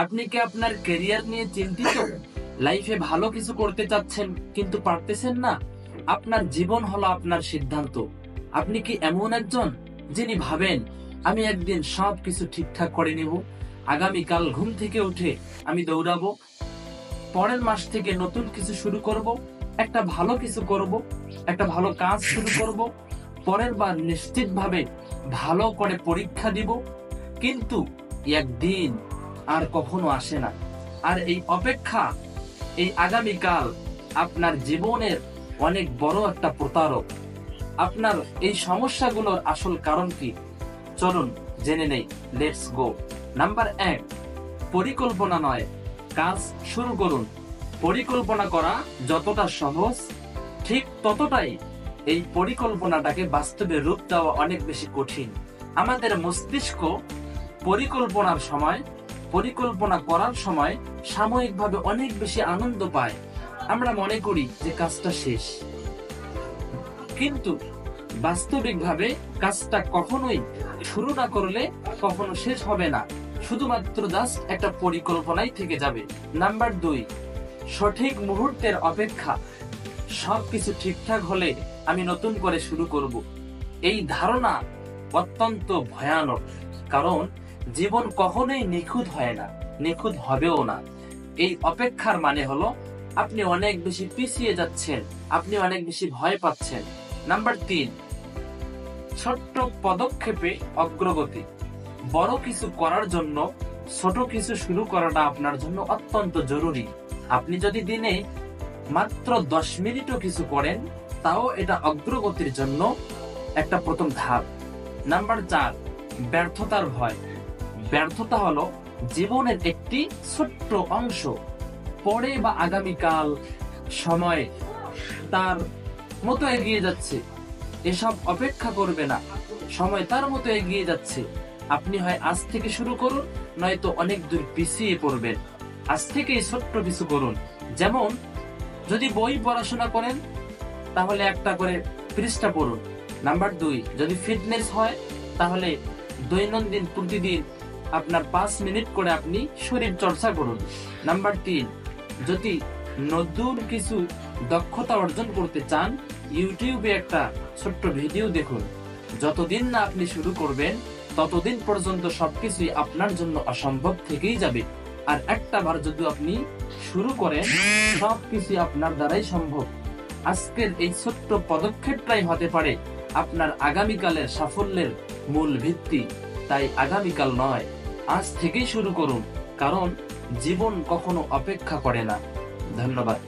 আপনি কি আপনার ক্যারিয়ার নিয়ে চিন্তিত? লাইফে ভালো কিছু করতে চাচ্ছেন কিন্তু পারতেছেন না? আপনার জীবন হলো আপনার সিদ্ধান্ত। আপনি কি এমন একজন যিনি ভাবেন আমি একদিন সবকিছু ঠিকঠাক করে নেব, আগামীকাল ঘুম থেকে উঠে আমি দৌড়াবো, পরের মাস থেকে নতুন কিছু শুরু করব, একটা ভালো কিছু করব, একটা ভালো কাজ শুরু করব, পরের বার নিশ্চিতভাবে ভালো করে পরীক্ষা দিব, কিন্তু একদিন আর কখনো আসে না। আর এই অপেক্ষা, এই আগামীকাল আপনার জীবনের অনেক বড় একটা প্রতারক। আপনার এই সমস্যাগুলোর আসল কারণ কি? চলুন জেনে নেই। Let's go. নাম্বার 1, পরিকল্পনা নয়, কাজ শুরু করুন। পরিকল্পনা করা যতটা সহজ, ঠিক ততটাই এই পরিকল্পনাটাকে বাস্তবে রূপ দেওয়া অনেক বেশি কঠিন। আমাদের মস্তিষ্ক পরিকল্পনা করার সময় সাময়িকভাবে অনেক বেশি আনন্দ পায়। আমরা মনে করি যে কাজটা শেষ, কিন্তু বাস্তবিকভাবে কাজটা কখনোই শুরু না করলে কখনো শেষ হবে না, শুধুমাত্র জাস্ট একটা পরিকল্পনাই থেকে যাবে। নাম্বার 2, সঠিক মুহূর্তের অপেক্ষা। সবকিছু ঠিকঠাক হলে আমি নতুন করে শুরু করব, এই ধারণা অত্যন্ত ভয়ানক। কারণ জীবন কখনোই নিখুঁত হয় না, নিখুঁত হবেও না। এই অপেক্ষার মানে হলো আপনি অনেক বেশি পিছিয়ে যাচ্ছেন, আপনি অনেক বেশি ভয় পাচ্ছেন। নাম্বার 3, ছোট্ট পদক্ষেপে অগ্রগতি। বড় কিছু করার জন্য ছোট কিছু শুরু করাটা আপনার জন্য অত্যন্ত জরুরি। আপনি যদি দিনে মাত্র 10 মিনিটও কিছু করেন, তাও এটা অগ্রগতির জন্য একটা প্রথম ধাপ। নাম্বার 4, ব্যর্থতার ভয়। ব্যর্থতা হলো জীবনের একটি ছোট্ট অংশ। পরে বা আগামীকাল সময় তার মতো এগিয়ে যাচ্ছে, এসব অপেক্ষা করবে না, সময় তার মতো এগিয়ে যাচ্ছে। আপনি হয় আজ থেকে শুরু করুন, নয়তো অনেক দূর পিছিয়ে পড়বেন। আজ থেকেই ছোট্ট কিছু করুন। যেমন যদি বই পড়াশোনা করেন, তাহলে একটা করে পৃষ্ঠা পড়ুন। নাম্বার 2, যদি ফিটনেস হয়, তাহলে দৈনন্দিন প্রতিদিন আপনার 5 মিনিট করে আপনি শরীর চর্চা করুন। নাম্বার 3, যদি নতুন কিছু দক্ষতা অর্জন করতে চান, ইউটিউবে একটা ছোট্ট ভিডিও দেখুন। যতদিন না আপনি শুরু করবেন, ততদিন পর্যন্ত সবকিছুই আপনার জন্য অসম্ভব থেকেই যাবে। আর একটা বার যদি আপনি শুরু করেন, সবকিছু আপনার দ্বারাই সম্ভব। আজকের এই ছোট্ট পদক্ষেপটাই হতে পারে আপনার আগামীকালের সাফল্যের মূল ভিত্তি। তাই আগামীকাল নয়, আজ থেকেই শুরু করুন, কারণ জীবন কখনো অপেক্ষা করে না। ধন্যবাদ।